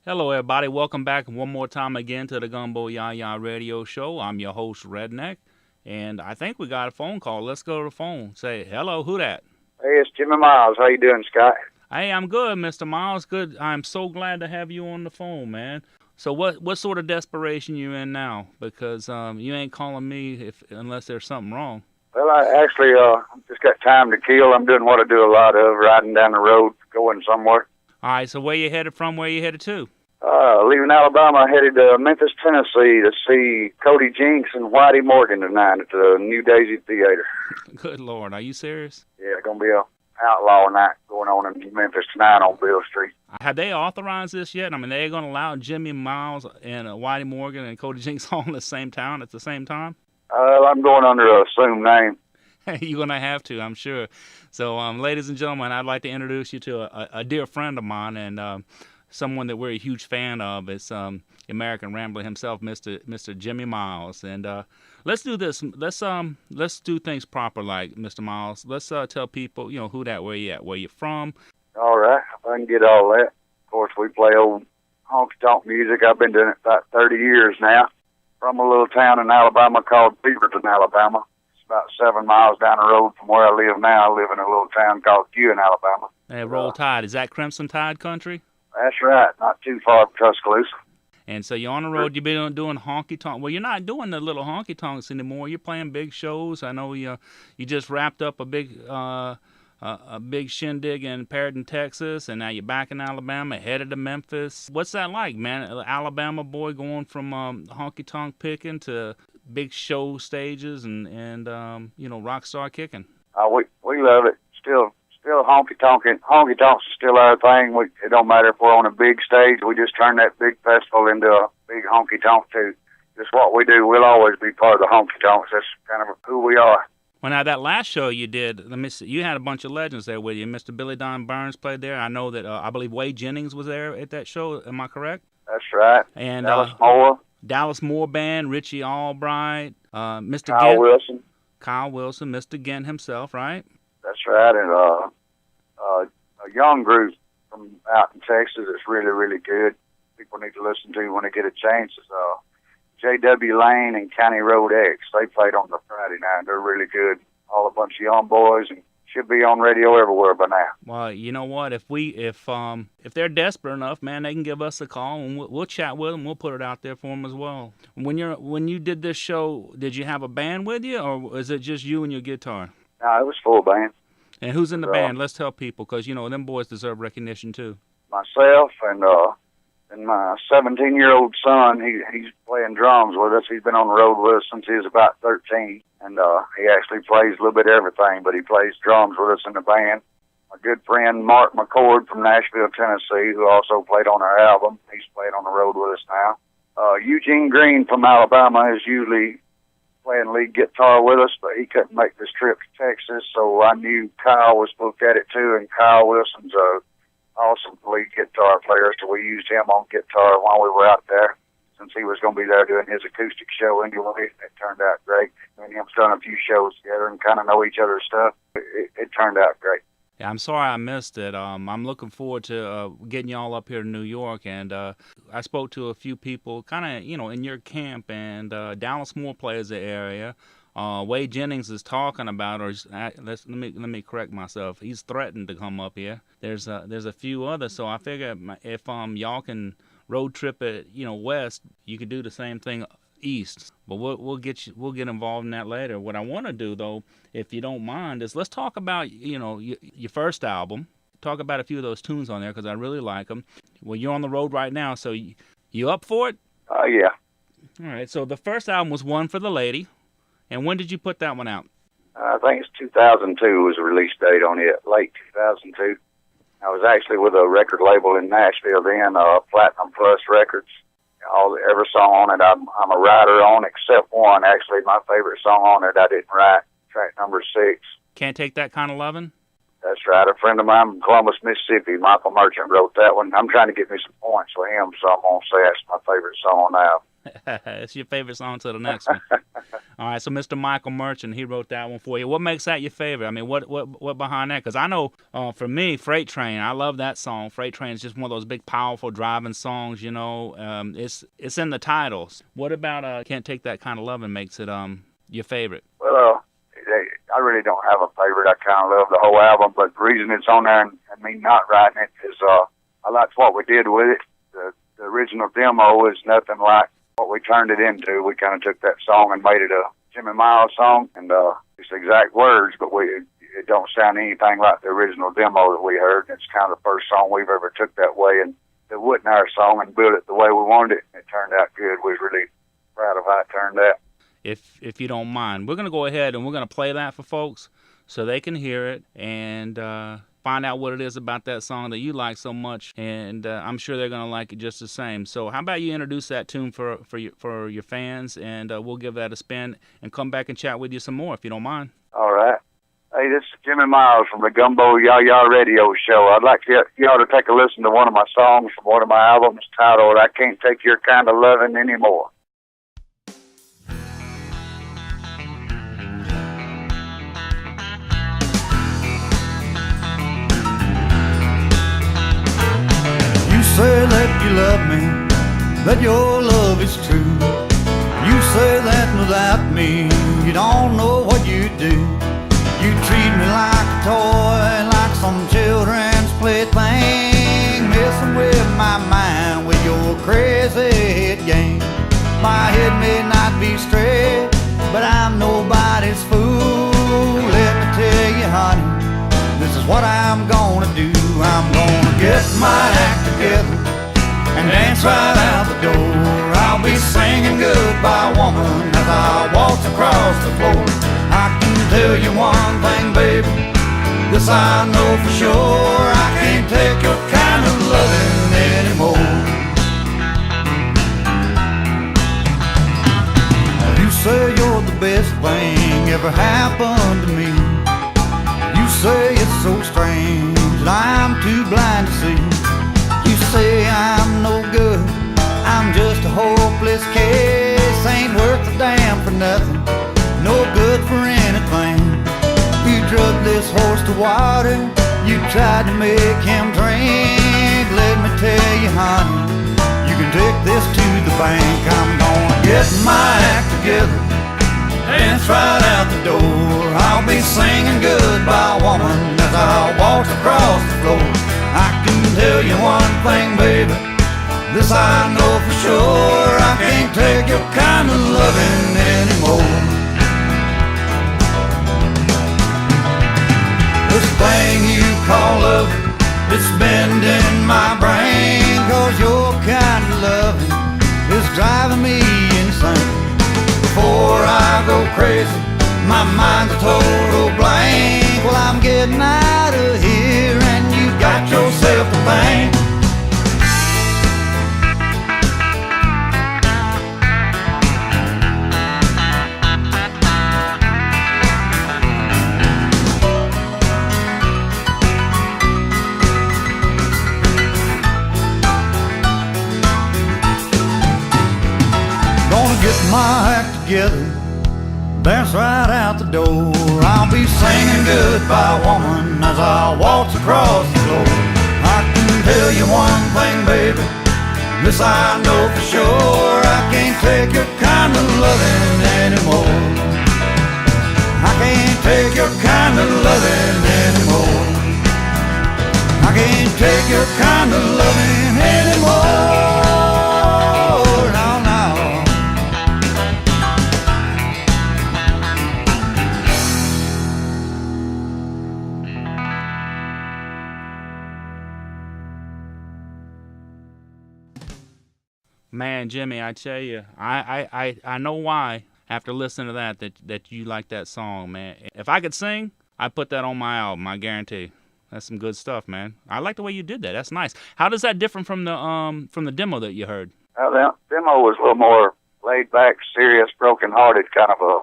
Hello, everybody. Welcome back one more time again to the Gumbo YaYa radio show. I'm your host, Redneck, and I think we got a phone call. Let's go to the phone. Say, hello, who that? Hey, it's Jimmy Miles. How you doing, Scott? Hey, I'm good, Mr. Miles. Good. I'm so glad to have you on the phone, man. So what sort of desperation you in now? Because you ain't calling me unless there's something wrong. Well, I actually just got time to kill. I'm doing what I do a lot of, riding down the road, going somewhere. All right, so where you headed from? Where you headed to? Leaving Alabama, headed to Memphis, Tennessee to see Cody Jinks and Whitey Morgan tonight at the New Daisy Theater. Good Lord, are you serious? Yeah, gonna be a outlaw night going on in Memphis tonight on Bill Street. Have they authorized this yet? I mean, they're going to allow Jimmy Miles and Whitey Morgan and Cody Jinks all in the same town at the same time? I'm going under an assumed name. You're going to have to, I'm sure. So, ladies and gentlemen, I'd like to introduce you to a dear friend of mine and someone that we're a huge fan of. It's American Rambler himself, Mr. Jimmy Miles. And let's do this. Let's do things proper, like Mr. Miles. Let's tell people, who that, where you at, where you from. All right, if I can get all that. Of course, we play old honky-tonk music. I've been doing it about 30 years now. From a little town in Alabama called Beaverton, Alabama. It's about 7 miles down the road from where I live now. I live in a little town called Ewan, Alabama. Hey, Roll Tide. Is that Crimson Tide country? That's right, not too far from Tuscaloosa. And so you're on the road. You've been doing honky tonk. Well, you're not doing the little honky tonks anymore. You're playing big shows. I know you just wrapped up a big shindig in Perryton, Texas, and now you're back in Alabama, headed to Memphis. What's that like, man? An Alabama boy going from honky tonk picking to big show stages and rock star kicking. We love it. Still honky tonking. Honky tonks is still our thing. It don't matter if we're on a big stage. We just turn that big festival into a big honky tonk too. Just what we do. We'll always be part of the honky tonks. That's kind of who we are. Well, now that last show you did, let me see, you had a bunch of legends there with you. Mr. Billy Don Burns played there. I know that I believe Wade Jennings was there at that show. Am I correct? That's right. And Dallas Moore Band, Richie Albright, Mr. Kyle Wilson. Kyle Wilson, Mr. Gent himself, right? That's right. And a young group from out in Texas that's really, really good. People need to listen to when they get a chance. Is J.W. Lane and County Road X. They played on the Friday night. They're really good. All a bunch of young boys and should be on radio everywhere by now. Well, you know what? If they're desperate enough, man, they can give us a call and we'll chat with them. We'll put it out there for them as well. When you did this show, did you have a band with you, or was it just you and your guitar? No, it was full band. And who's in the band? Let's tell people, because them boys deserve recognition too. Myself and my 17-year-old son. He's playing drums with us. He's been on the road with us since he was about 13, and he actually plays a little bit of everything, but he plays drums with us in the band. My good friend Mark McCord from Nashville, Tennessee, who also played on our album. He's playing on the road with us now. Eugene Green from Alabama is usually playing lead guitar with us, but he couldn't make this trip to Texas, so I knew Kyle was booked at it too, and Kyle Wilson's a awesome lead guitar player, so we used him on guitar while we were out there, since he was going to be there doing his acoustic show anyway. It turned out great. Me and him's done a few shows together and kind of know each other's stuff. It turned out great. Yeah, I'm sorry I missed it. I'm looking forward to getting y'all up here to New York, and I spoke to a few people kind of, in your camp, and Dallas Moore plays the area. Wade Jennings is talking about, or let me correct myself. He's threatened to come up here. There's a few others, so I figure if y'all can road trip it, west, you could do the same thing east. But we'll get involved in that later. What I want to do though, if you don't mind, is let's talk about your first album. Talk about a few of those tunes on there because I really like them. Well, you're on the road right now, so you up for it? Yeah. All right. So the first album was One for the Lady. And when did you put that one out? I think it's 2002 was the release date on it, late 2002. I was actually with a record label in Nashville then, Platinum Plus Records. Every song on it, I'm a writer on, except one. Actually, my favorite song on it I didn't write, track number 6. Can't Take That Kind of Lovin'? That's right. A friend of mine from Columbus, Mississippi, Michael Merchant, wrote that one. I'm trying to get me some points for him, so I'm going to say that's my favorite song on the album. It's your favorite song to the next one. All right, so Mr. Michael Merchant, he wrote that one for you. What makes that your favorite? I mean, what behind that? Because I know, for me, Freight Train, I love that song. Freight Train is just one of those big, powerful driving songs. You know, it's in the titles. What about Can't Take That Kind of Lovin' makes it your favorite? Well, I really don't have a favorite. I kind of love the whole album, but the reason it's on there and me not writing it is I liked what we did with it. The original demo is nothing like what we turned it into. We kind of took that song and made it a Jimmy Miles song, and it's exact words, but it don't sound anything like the original demo that we heard. It's kind of the first song we've ever took that way, and that wasn't our song, and built it the way we wanted it. It turned out good. We was really proud of how it turned out. If you don't mind, we're going to go ahead and we're going to play that for folks so they can hear it and find out what it is about that song that you like so much, and I'm sure they're going to like it just the same. So how about you introduce that tune for your fans, and we'll give that a spin and come back and chat with you some more if you don't mind. All right. Hey, this is Jimmy Miles from the Gumbo YaYa radio show. I'd like y'all to take a listen to one of my songs from one of my albums titled I Can't Take Your Kind of Lovin' Anymore. Say that you love me, that your love is true. You say that without me, you don't know what you do. You treat me like a toy, like some children's plaything, messing with my mind with your crazy head game. My head may not be straight, but I'm nobody's fool. Let me tell you, honey, this is what I'm gonna do. I'm gonna get my act together and dance right out the door. I'll be singing Goodbye Woman as I waltz across the floor. I can tell you one thing, baby, this I know for sure. I can't take your kind of loving anymore. You say you're the best thing ever happened to me. You say it's so strange that I'm too blind to see. You say I'm no good, I'm just a hopeless case. Ain't worth a damn for nothing, no good for anything. You drugged this horse to water, you tried to make him drink. Let me tell you, honey, you can take this to the bank. I'm gonna get my act together, dance right out the door. I'll be singing Goodbye Woman as I walk across the floor. I can tell you one thing, baby, this I know for sure. I can't take your kind of loving anymore. This thing you call love, it's bending my brain, 'cause your kind of loving is driving me insane. Before I go crazy, my mind's a total blank. Well, I'm getting out of here and you got yourself a thing. Gonna get my act together, dance right out the door. I'll be singing Goodbye Woman as I waltz across the floor. I can tell you one thing, baby, this I know for sure. I can't take your kind of loving anymore. I can't take your kind of loving anymore. I can't take your kind of loving anymore. Man, Jimmy, I tell you, I know why after listening to that you like that song, man. If I could sing, I'd put that on my album, I guarantee. That's some good stuff, man. I like the way you did that. That's nice. How does that differ from the demo that you heard? The demo was a little more laid back, serious, broken-hearted kind of a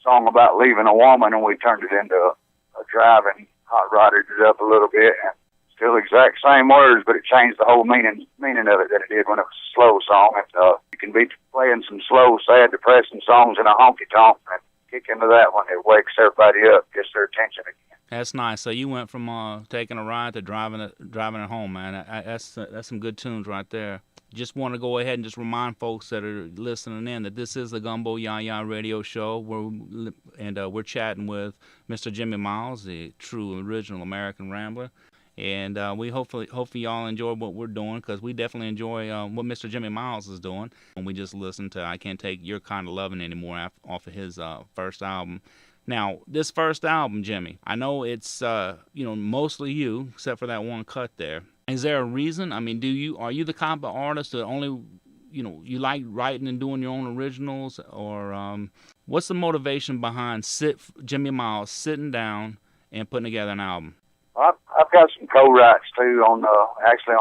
song about leaving a woman, and we turned it into a driving, hot-rodded it up a little bit, and still exact same words, but it changed the whole meaning of it that it did when it was a slow song. And, you can be playing some slow, sad, depressing songs in a honky-tonk and kick into that one. It wakes everybody up, gets their attention again. That's nice. So you went from taking a ride to driving it home, man. That's some good tunes right there. Just want to go ahead and just remind folks that are listening in that this is the Gumbo YaYa radio show, we're chatting with Mr. Jimmy Miles, the true original American Rambler. And we hopefully y'all enjoy what we're doing, because we definitely enjoy what Mr. Jimmy Miles is doing. And we just listened to I Can't Take Your Kind of Loving Anymore off of his first album. Now, this first album, Jimmy, I know it's mostly you, except for that one cut there. Is there a reason? I mean, are you the kind of artist that only you like writing and doing your own originals, or what's the motivation behind Jimmy Miles sitting down and putting together an album? I've got some co-writes too on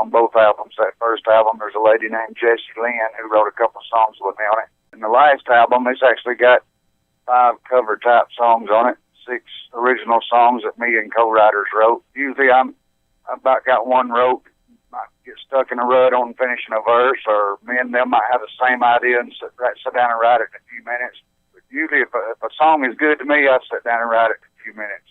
both albums. That first album, there's a lady named Jessie Lynn who wrote a couple songs with me on it. And the last album, it's actually got 5 cover type songs on it, 6 original songs that me and co-writers wrote. Usually I've about got one wrote, might get stuck in a rut on finishing a verse, or me and them might have the same idea and sit down and write it in a few minutes. But usually if a song is good to me, I sit down and write it in a few minutes.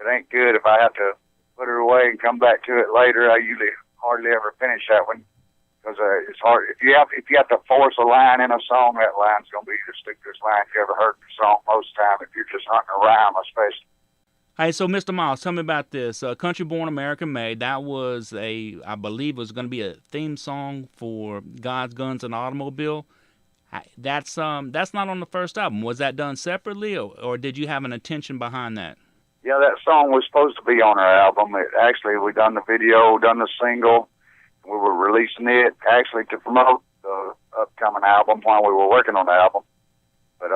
If it ain't good, if I have to put it away and come back to it later, I usually hardly ever finish that one, because it's hard. If you have to force a line in a song, that line's going to be the stupidest line you ever heard in a song most of the time, if you're just hunting a rhyme, especially. Hey, so Mr. Miles, tell me about this. Country Born, American Made, that was I believe was going to be a theme song for God's Guns and Automobile. That's not on the first album. Was that done separately, or did you have an intention behind that? Yeah, that song was supposed to be on our album. We done the video, done the single. We were releasing it actually to promote the upcoming album while we were working on the album. But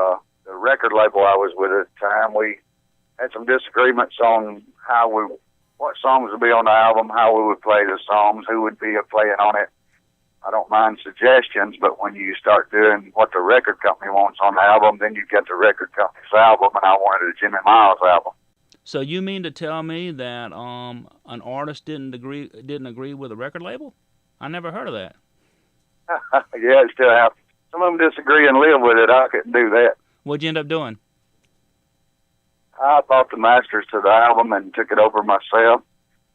the record label I was with at the time, we had some disagreements on what songs would be on the album, how we would play the songs, who would be playing on it. I don't mind suggestions, but when you start doing what the record company wants on the album, then you get the record company's album, and I wanted a Jimmy Miles album. So you mean to tell me that an artist didn't agree with a record label? I never heard of that. Yeah, it still happens. Some of them disagree and live with it. I couldn't do that. What'd you end up doing? I bought the masters to the album and took it over myself,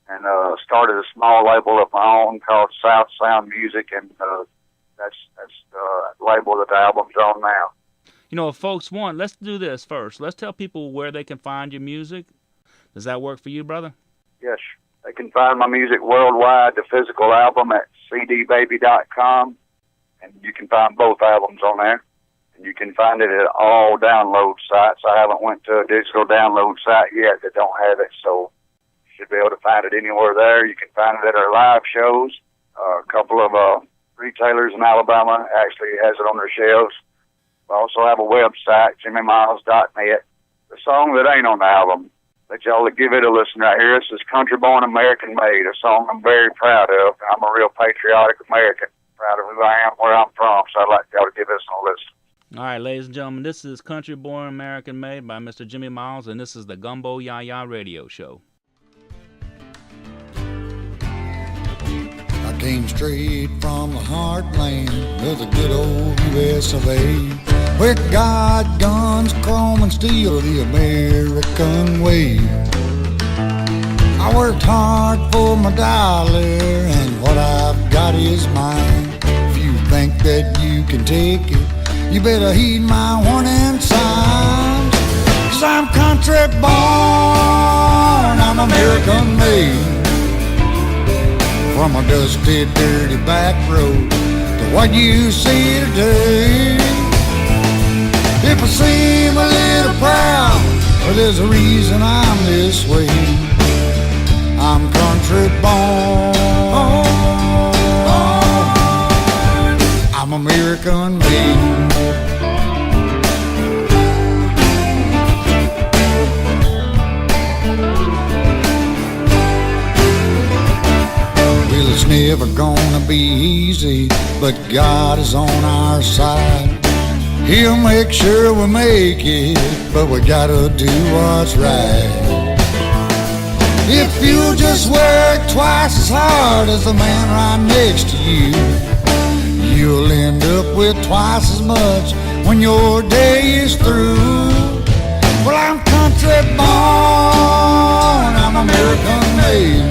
and started a small label of my own called South Sound Music, and that's the label that the album's on now. If folks want, let's do this first. Let's tell people where they can find your music. Does that work for you, brother? Yes. They can find my music worldwide, the physical album, at cdbaby.com, and you can find both albums on there. And you can find it at all download sites. I haven't went to a digital download site yet that don't have it, so you should be able to find it anywhere there. You can find it at our live shows. A couple of retailers in Alabama actually has it on their shelves. We also have a website, jimmymiles.net. The song that ain't on the album, let y'all give it a listen right here. This is Country Born, American Made, a song I'm very proud of. I'm a real patriotic American, proud of who I am, where I'm from, so I'd like y'all to give this a listen. All right, ladies and gentlemen, this is Country Born, American Made by Mr. Jimmy Miles, and this is the Gumbo YaYa radio show. I came straight from the heartland of the good old US of A, where God, guns, chrome, and steel, the American way. I worked hard for my dollar, and what I've got is mine. If you think that you can take it, you better heed my warning signs. 'Cause I'm country born, I'm American made. From a dusty, dirty back road to what you see today. If I seem a little proud, well, there's a reason I'm this way. I'm country born, I'm American made. Well, it's never gonna be easy, but God is on our side. He'll make sure we make it, but we gotta do what's right. If you'll just work twice as hard as the man right next to you, you'll end up with twice as much when your day is through. Well, I'm country born, I'm American made.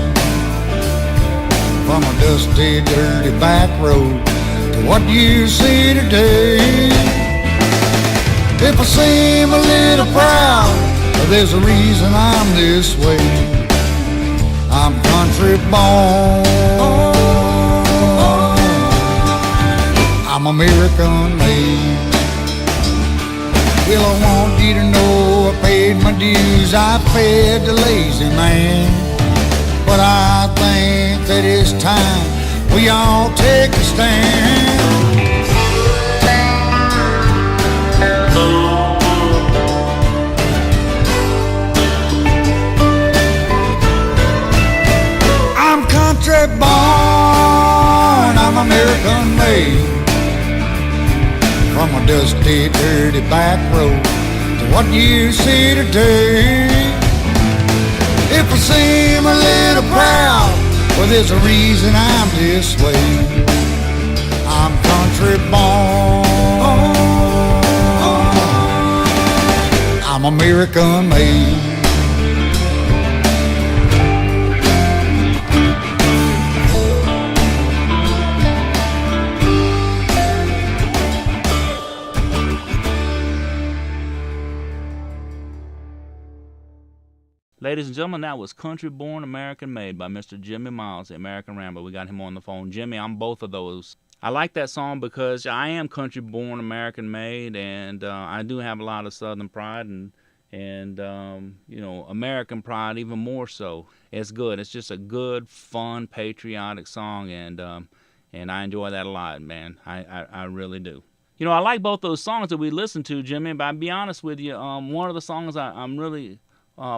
From a dusty, dirty back road to what you see today. If I seem a little proud, there's a reason I'm this way. I'm country born, I'm American made. Well, I want you to know I paid my dues, I fed the lazy man. But I think that it's time we all take a stand. I'm country born, I'm American made. From a dusty, dirty back road to what you see today. If I seem a little proud, well, there's a reason I'm this way. I'm country born, I'm American made. Ladies and gentlemen, that was Country Born, American Made by Mr. Jimmy Miles, the American Rambler. We got him on the phone. Jimmy, I'm both of those. I like that song because I am country born, American made, and I do have a lot of Southern pride and you know, American pride even more so. It's good. It's just a good, fun, patriotic song, and I enjoy that a lot, man. I really do. You know, I like both those songs that we listened to, Jimmy, but I'll be honest with you, one of the songs I'm really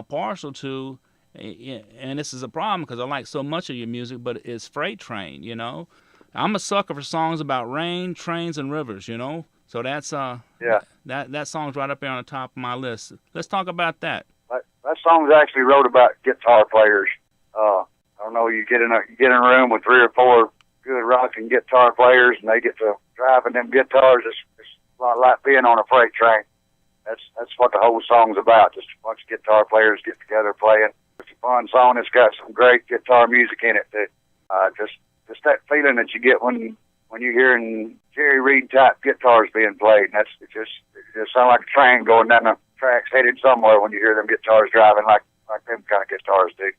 partial to, and this is a problem because I like so much of your music, but it's Freight Train, you know. I'm a sucker for songs about rain, trains, and rivers, you know. So that's Yeah. that song's right up there on the top of my list. Let's talk about that. That song's actually wrote about guitar players. I don't know, you get in a room with 3 or 4 good rocking guitar players, and they get to driving them guitars. It's a lot like being on a freight train. That's what the whole song's about. Just a bunch of guitar players get together playing. It's a fun song. It's got some great guitar music in it. Just that feeling that you get when you're hearing Jerry Reed type guitars being played. And it just sounds like a train going down the tracks headed somewhere when you hear them guitars driving like them kind of guitars do.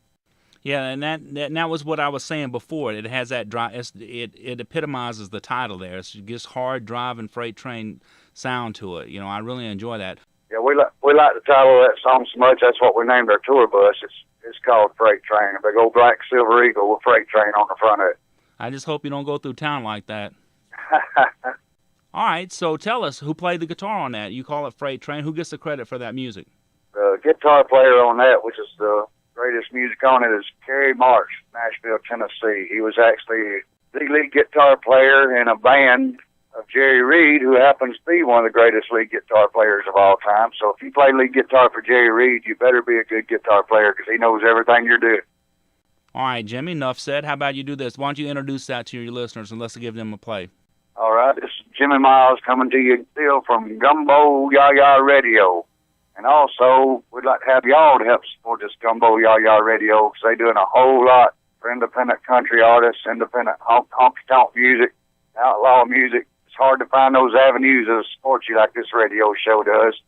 Yeah, and that was what I was saying before. It has that it epitomizes the title there. It's just hard driving freight train sound to it. You know, I really enjoy that. Yeah, we like the title of that song so much. That's what we named our tour bus. It's called Freight Train. A big old black silver eagle with Freight Train on the front of it. I just hope you don't go through town like that. All right, so tell us who played the guitar on that. You call it Freight Train. Who gets the credit for that music? The guitar player on that, which is the greatest music on it, is Kerry March, Nashville, Tennessee. He was actually the lead guitar player in a band of Jerry Reed, who happens to be one of the greatest lead guitar players of all time. So if you play lead guitar for Jerry Reed, you better be a good guitar player because he knows everything you're doing. All right, Jimmy, enough said. How about you do this? Why don't you introduce that to your listeners and let's give them a play. All right, this is Jimmy Miles coming to you still from Gumbo YaYa Radio. And also, we'd like to have y'all to help support this Gumbo YaYa Radio because they're doing a whole lot for independent country artists, independent honky-tonk music, outlaw music. It's hard to find those avenues of support you like this radio show does.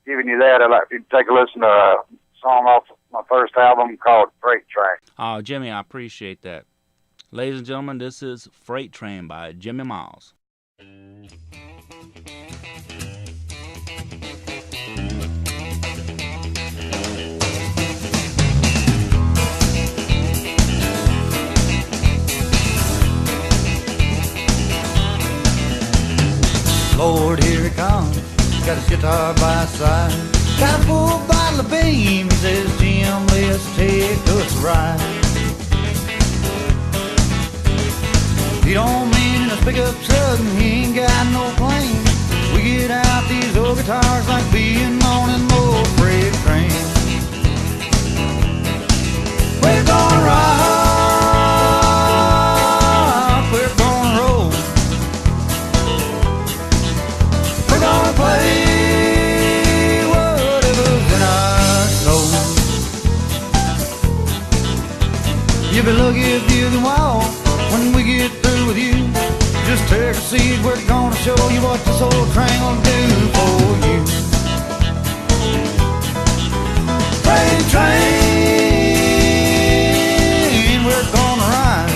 Giving you that, I'd like you to take a listen to a song off my first album called Freight Train. Oh, Jimmy, I appreciate that. Ladies and gentlemen, this is Freight Train by Jimmy Miles. Lord, here he comes, got his guitar by his side. Got a full bottle of beam, he says, Jim, let's take us a ride. He don't mean in a pickup truck and he ain't got no plane. We get out these old guitars like being on an old freight train. We're gonna rock, we're gonna roll. just take a seat, we're gonna show you what this old train will do for you. Freight train, we're gonna ride.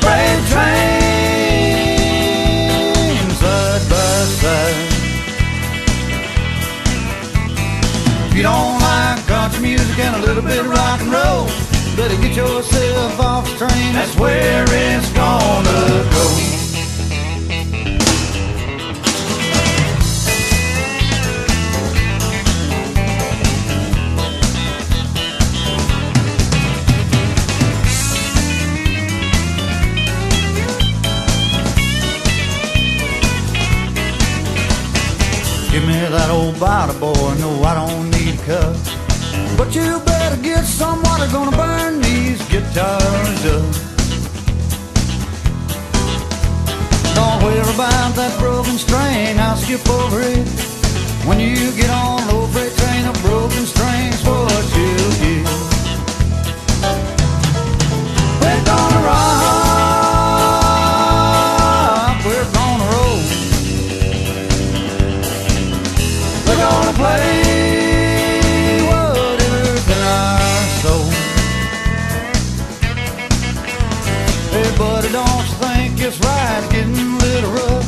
Freight train, side by side. If you don't like country music and a little bit of rock and roll, better get yourself off the train, that's where it's gonna go. Give me that old bottle, boy, no, I don't need a cup. But you better get some water, gonna burn these guitars up. Don't worry about that broken string, I'll skip over it. When you get on an old freight train, a broken string's what you'll get. We're gonna rock, we're gonna roll. We're gonna play whatever's in our soul. Hey buddy, don't you think it's right, getting a little rough?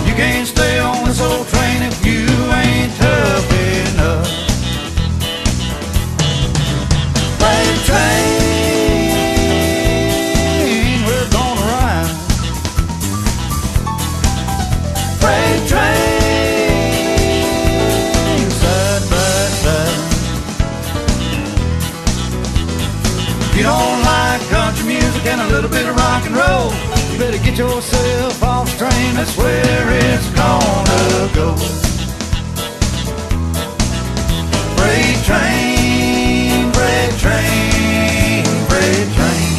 You can't stay on this old train if you ain't tough enough. Freight train, we're gonna ride. Freight train, side by side. If you don't like country music and a little bit of rock and roll, you better get yourself off the train, that's where it's gonna go. Freight train, freight train, freight train,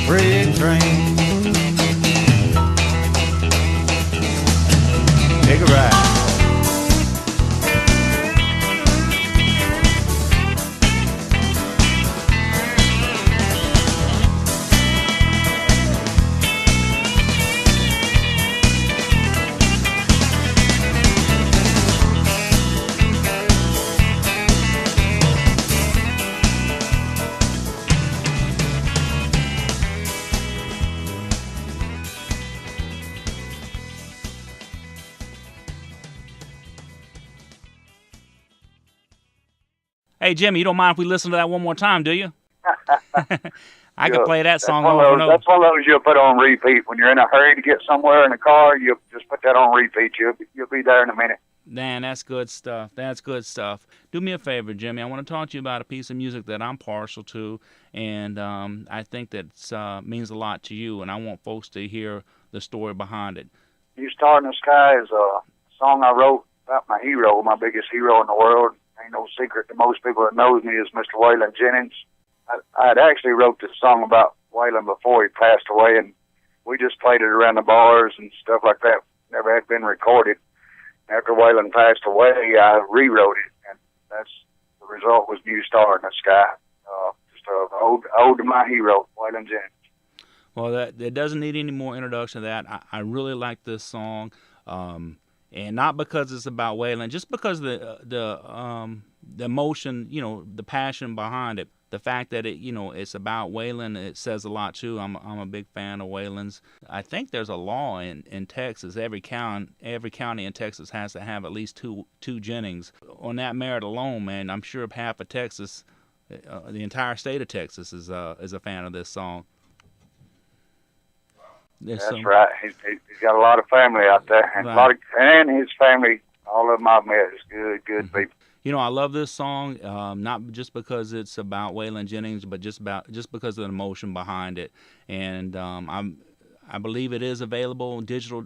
freight train. Take a ride. Hey, Jimmy, you don't mind if we listen to that one more time, do you? I could play that song over over and over. That's one of those you'll put on repeat. When you're in a hurry to get somewhere in a car, you just put that on repeat. You'll be there in a minute. Man, that's good stuff. That's good stuff. Do me a favor, Jimmy. I want to talk to you about a piece of music that I'm partial to, and I think that means a lot to you, and I want folks to hear the story behind it. You Star in the Sky is a song I wrote about my hero, my biggest hero in the world. Ain't no secret to most people that knows me is Mr. Waylon Jennings. I had actually wrote this song about Waylon before he passed away, and we just played it around the bars and stuff like that. Never had been recorded. After Waylon passed away, I rewrote it, and that's the result was New Star in the Sky. Just an ode to my hero, Waylon Jennings. Well, that doesn't need any more introduction to that. I really like this song. And not because it's about Waylon, just because the emotion, the passion behind it, the fact that it's about Waylon, it says a lot too. I'm a big fan of Waylon's. I think there's a law in Texas. Every county in Texas has to have at least two Jennings. On that merit alone, man, I'm sure half of Texas, the entire state of Texas, is a fan of this song. That's right. He's got a lot of family out there, and right. And his family, all of them I've met is good people. I love this song, not just because it's about Waylon Jennings, but just because of the emotion behind it. And I believe it is available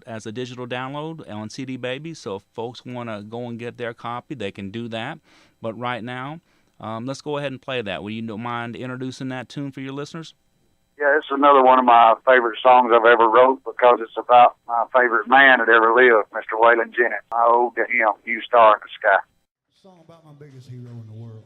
as a digital download on CD Baby. So if folks want to go and get their copy, they can do that. But right now, let's go ahead and play that. Will you don't mind introducing that tune for your listeners? Yeah, it's another one of my favorite songs I've ever wrote because it's about my favorite man that ever lived, Mr. Waylon Jennings. I owe to him, You Star in the Sky. A song about my biggest hero in the world.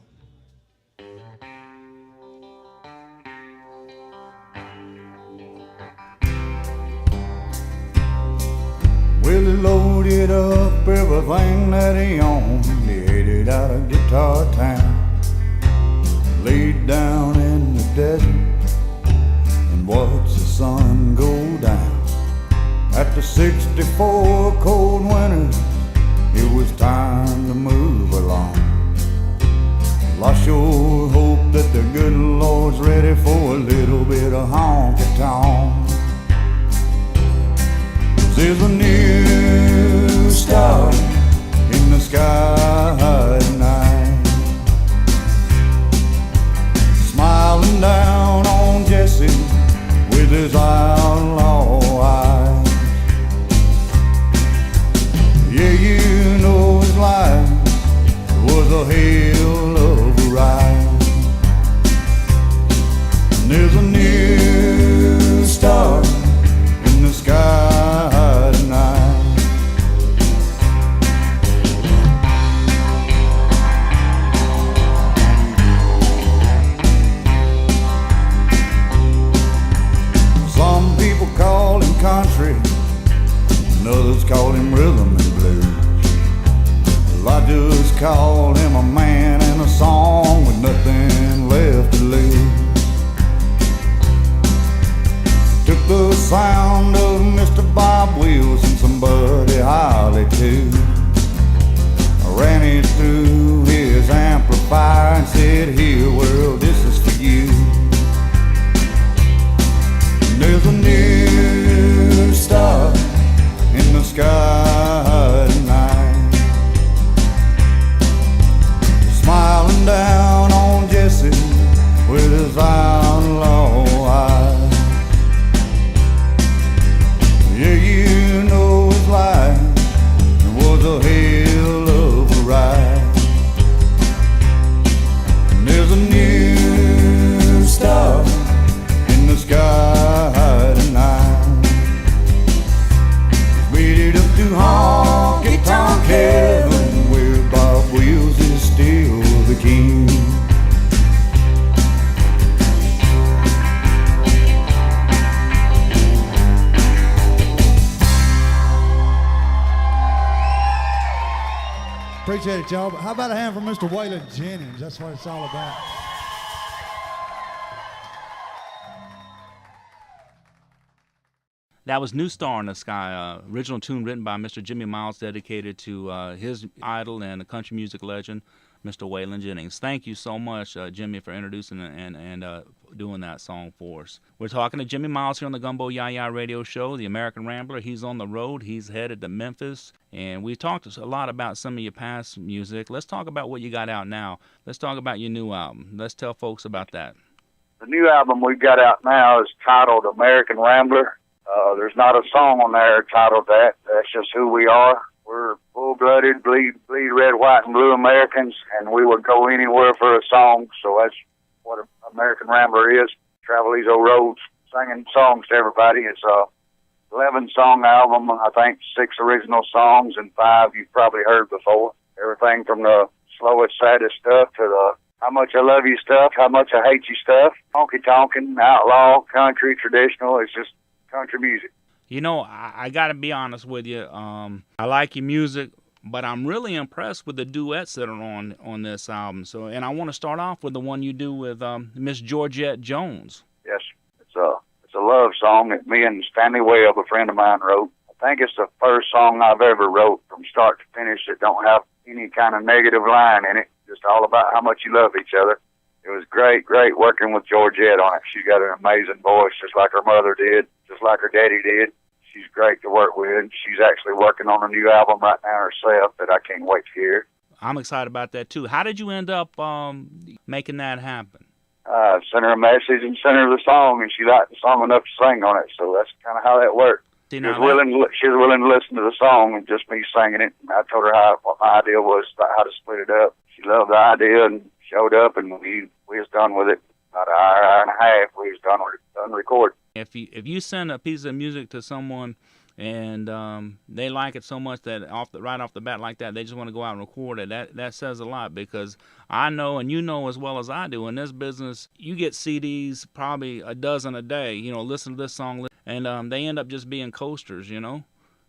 Billy loaded up everything that he owned. He headed out of Guitar Town, laid down in the desert and watched the sun go down. After 64 cold winters, it was time to move along. Well, I sure hope that the good Lord's ready for a little bit of honky-tonk. There's a new star in the sky tonight, smiling down on Jesse with his outlaw eyes. Yeah, you know his life was a hell of a ride. And there's a new star in the sky tonight. Some people call him country, and others call him rhythm and blues. Well, I just call him a man in a song with nothing left to lose. Took the sound of Mr. Bob Wills and some Buddy Holly too. I ran it through his amplifier and said, "Here, world, this is for you." And there's a new star in the sky tonight, smiling down on Jesse with his outlaw eyes. Yeah, you know his life was a hell of a ride. And there's a new star in the sky tonight, beat it up to honky-tonk heaven, where Bob Wills is still the king. Appreciate it, y'all. But how about a hand for Mr. Waylon Jennings? That's what it's all about. That was New Star in the Sky, original tune written by Mr. Jimmy Miles, dedicated to his idol and the country music legend, Mr. Waylon Jennings. Thank you so much, Jimmy, for introducing and doing that song for us. We're talking to Jimmy Miles here on the Gumbo YaYa radio show, the American Rambler. He's on the road. He's headed to Memphis. And we talked a lot about some of your past music. Let's talk about what you got out now. Let's talk about your new album. Let's tell folks about that. The new album we've got out now is titled American Rambler. There's not a song on there titled that. That's just who we are. We're full-blooded, bleed red, white, and blue Americans, and we would go anywhere for a song. So that's what an American Rambler is. Travel these old roads, singing songs to everybody. It's a 11-song album. I think 6 original songs and 5 you've probably heard before. Everything from the slowest, saddest stuff to the how much I love you stuff, how much I hate you stuff, honky-tonkin', outlaw, country, traditional. It's just country music. You know, I got to be honest with you. I like your music, but I'm really impressed with the duets that are on this album. So, and I want to start off with the one you do with Miss Georgette Jones. Yes, it's a love song that me and Stanley Webb, a friend of mine, wrote. I think it's the first song I've ever wrote from start to finish that don't have any kind of negative line in it. Just all about how much you love each other. It was great working with Georgette on it. She's got an amazing voice, just like her mother did, just like her daddy did. She's great to work with. She's actually working on a new album right now herself that I can't wait to hear. I'm excited about that, too. How did you end up making that happen? Sent her a message and sent her the song, and she liked the song enough to sing on it, so that's kind of how that worked. She was willing to listen to the song and just me singing it. And I told her what my idea was about how to split it up. She loved the idea and showed up, and we was done with it. About an hour and a half, we was done recording. If you send a piece of music to someone and they like it so much that right off the bat like that, they just want to go out and record it, that says a lot, because I know, and you know as well as I do, in this business, you get CDs probably a dozen a day, listen to this song, and they end up just being coasters,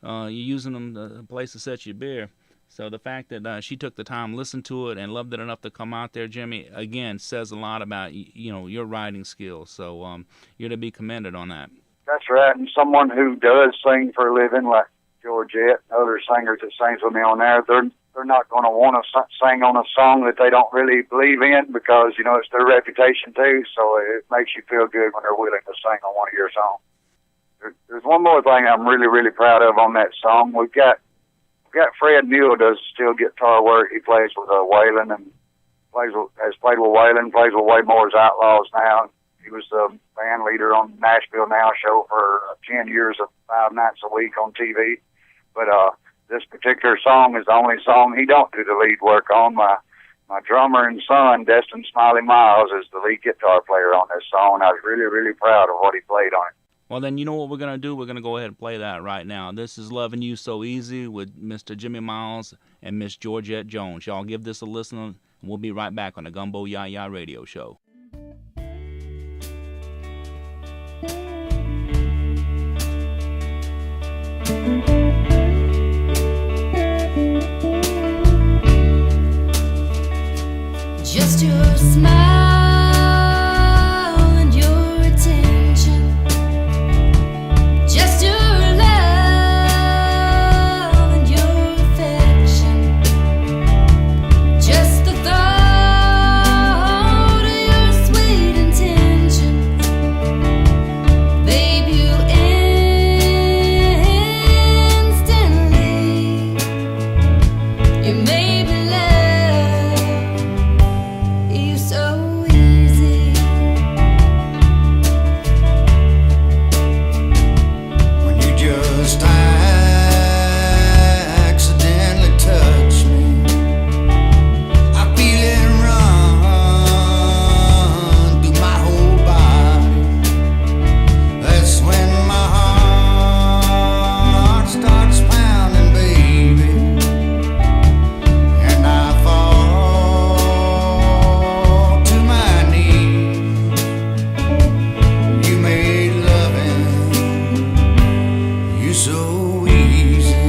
you're using them the place to set your beer. So the fact that she took the time, listened to it, and loved it enough to come out there, Jimmy, again, says a lot about your writing skills. So you're to be commended on that. That's right, and someone who does sing for a living, like Georgette, other singers that sings with me on there, they're not going to want to sing on a song that they don't really believe in because, it's their reputation too, so it makes you feel good when they're willing to sing on one of your songs. There's one more thing I'm really, really proud of on that song. We've got Fred Newell does steel guitar work. He plays with Waylon and has played with Waylon, plays with Waymore's Outlaws now. He was the band leader on Nashville Now show for 10 years of 5 nights a week on TV. But this particular song is the only song he don't do the lead work on. My drummer and son, Destin Smiley Miles, is the lead guitar player on this song. I was really, really proud of what he played on it. Well, then you know what we're going to do? We're going to go ahead and play that right now. This is Loving You So Easy with Mr. Jimmy Miles and Miss Georgette Jones. Y'all give this a listen, and we'll be right back on the Gumbo YaYa radio show. Just your smile and your attention, just your love and your affection, just the thought of your sweet intentions, babe, you instantly, you made me love you so easy. When you just accidentally touch me, I feel it run through my whole body. That's when my heart starts pounding, baby, and I fall to my knees. You made loving you so easy.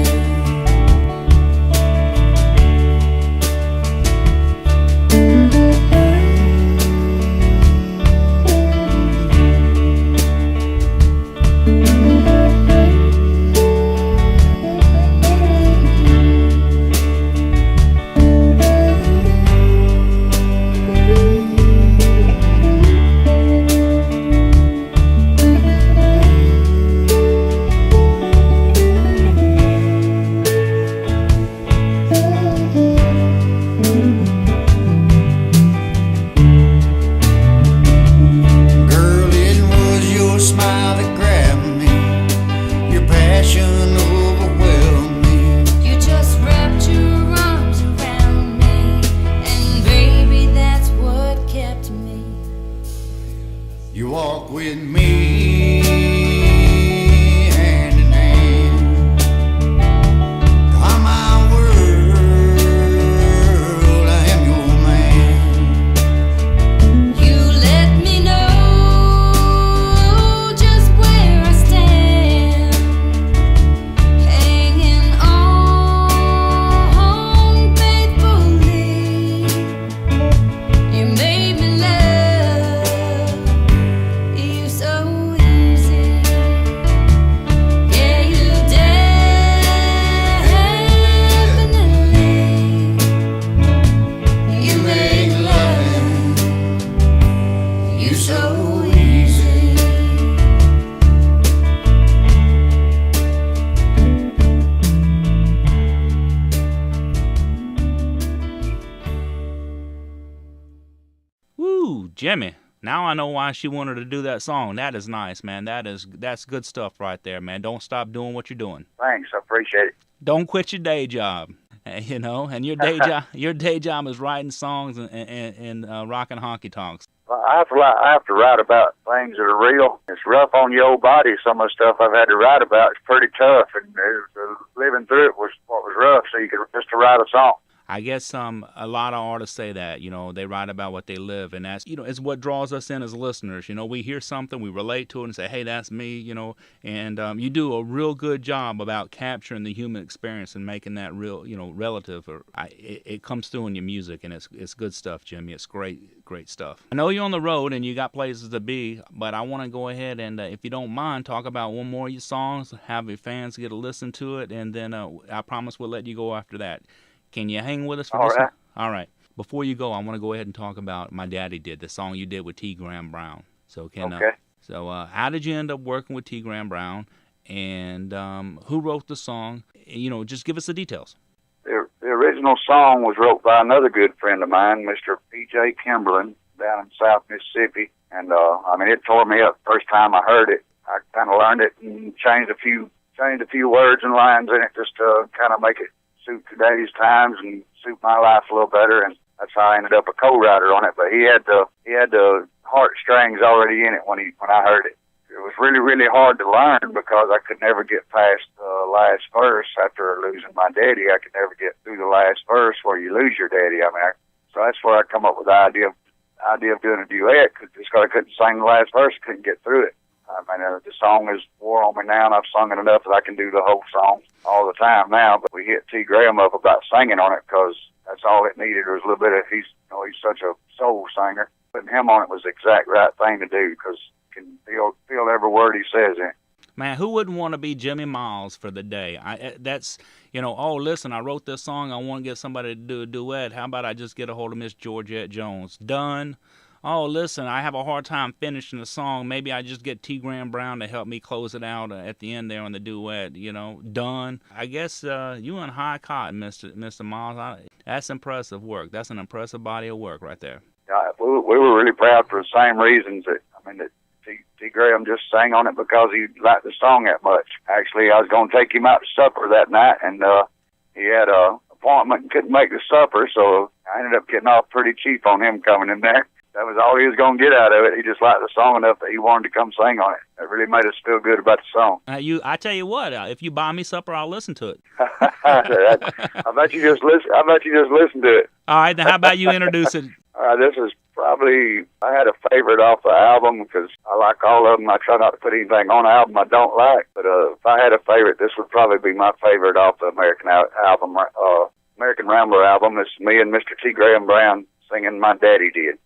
Girl, it was your smile that grabbed me. Your passion overwhelmed me. You just wrapped your arms around me, and baby, that's what kept me. You walk with me hand in hand. I'm my world, I am your man. You let me know just where I stand, hanging on faithfully. You made me love you so easy. Yeah, you definitely. You make loving you so easy. Woo, Jimmy. Now I know why she wanted to do that song. That is nice, man. That's good stuff right there, man. Don't stop doing what you're doing. Thanks, I appreciate it. Don't quit your day job. And your day job is writing songs and rocking honky tonks. Well, I have to write about things that are real. It's rough on your old body. Some of the stuff I've had to write about is pretty tough, and living through it was what was rough. So you could just to write a song. I guess a lot of artists say that, they write about what they live, and that's, it's what draws us in as listeners. We hear something, we relate to it and say, hey, that's me, and you do a real good job about capturing the human experience and making that real, relative. It comes through in your music, and it's good stuff, Jimmy. It's great stuff. I know you're on the road and you got places to be, but I want to go ahead and, if you don't mind, talk about one more of your songs, have your fans get a listen to it, and then I promise we'll let you go after that. Can you hang with us for this one? All right. Before you go, I want to go ahead and talk about My Daddy Did, the song you did with T. Graham Brown. So how did you end up working with T. Graham Brown, and who wrote the song? Just give us the details. The original song was wrote by another good friend of mine, Mr. P.J. Kimberlin, down in South Mississippi. And, it tore me up the first time I heard it. I kind of learned it and changed a few words and lines in it just to kind of make it suit today's times and suit my life a little better, and that's how I ended up a co-writer on it. But he had the heartstrings already in it when I heard it. It was really, really hard to learn because I could never get past the last verse after losing my daddy. I could never get through the last verse where you lose your daddy. So that's where I come up with the idea of doing a duet, just because I couldn't sing the last verse, couldn't get through it. The song is wore on me now, and I've sung it enough that I can do the whole song all the time now. But we hit T. Graham up about singing on it because that's all it needed was a little bit of, he's such a soul singer. Putting him on it was the exact right thing to do because you can feel every word he says in it. Man, who wouldn't want to be Jimmy Miles for the day? That's, oh, listen, I wrote this song. I want to get somebody to do a duet. How about I just get a hold of Miss Georgette Jones? Done. Oh, listen, I have a hard time finishing the song. Maybe I just get T. Graham Brown to help me close it out at the end there on the duet, done. I guess you in high cotton, Mr. Miles. That's impressive work. That's an impressive body of work right there. Yeah, we were really proud for the same reasons that T. Graham just sang on it because he liked the song that much. Actually, I was going to take him out to supper that night, and he had an appointment and couldn't make the supper, so I ended up getting off pretty cheap on him coming in there. That was all he was going to get out of it. He just liked the song enough that he wanted to come sing on it. It really made us feel good about the song. I tell you what, if you buy me supper, I'll listen to it. I bet you just listen to it. All right, then how about you introduce it? This is probably, I had a favorite off the album because I like all of them. I try not to put anything on the album I don't like, but if I had a favorite, this would probably be my favorite off the American Rambler album. It's me and Mr. T. Graham Brown singing My Daddy Did.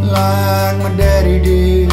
Like my daddy did.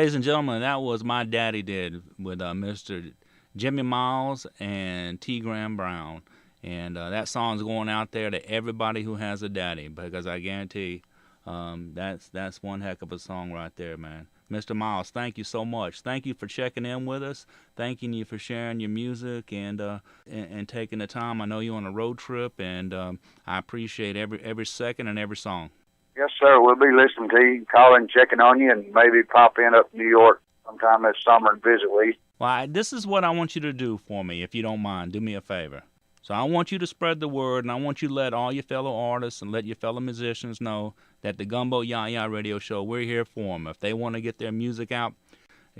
ladies and gentlemen, that was My Daddy Did with Mr. Jimmy Miles and T. Graham Brown. And that song's going out there to everybody who has a daddy, because I guarantee that's one heck of a song right there, man. Mr. Miles, thank you so much. Thank you for checking in with us. Thanking you for sharing your music and taking the time. I know you're on a road trip, and I appreciate every second and every song. Yes, sir. We'll be listening to you, calling, checking on you, and maybe pop in up New York sometime this summer and visit with you. Well, this is what I want you to do for me, if you don't mind. Do me a favor. So I want you to spread the word, and I want you to let all your fellow artists and let your fellow musicians know that the Gumbo YaYa radio show, we're here for them. If they want to get their music out,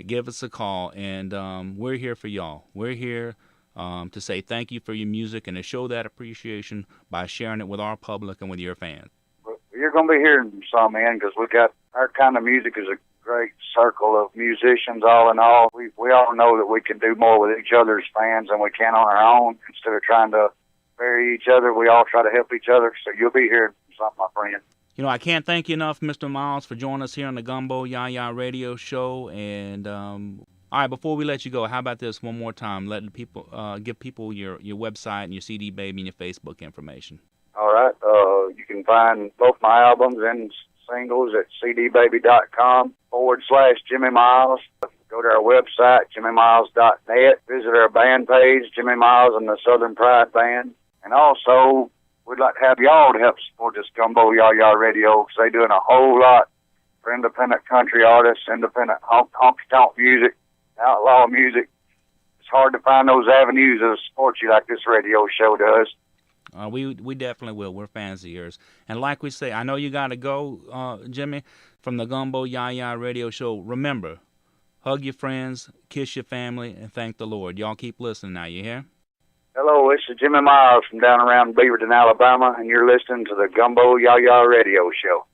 give us a call, and we're here for y'all. We're here to say thank you for your music and to show that appreciation by sharing it with our public and with your fans. Well, you're going to be hearing some, man, because we got our kind of music is a great circle of musicians, all in all. We all know that we can do more with each other's fans than we can on our own. Instead of trying to bury each other, we all try to help each other. So you'll be hearing something, my friend. You know, I can't thank you enough, Mr. Miles, for joining us here on the Gumbo YaYa radio show. And all right, before we let you go, how about this one more time? Let people give people your website and your CD Baby and your Facebook information. All right. You can find both my albums and singles at cdbaby.com/Jimmy Miles. Go to our website, jimmymiles.net. Visit our band page, Jimmy Miles and the Southern Pride Band. And also, we'd like to have y'all to help support this Gumbo YaYa radio, because they're doing a whole lot for independent country artists, independent honky-tonk music, outlaw music. It's hard to find those avenues of support you like this radio show does. We definitely will. We're fans of yours. And like we say, I know you got to go, Jimmy, from the Gumbo YaYa radio show. Remember, hug your friends, kiss your family, and thank the Lord. Y'all keep listening now, you hear? Hello, this is Jimmy Miles from down around Beaverton, Alabama, and you're listening to the Gumbo YaYa radio show.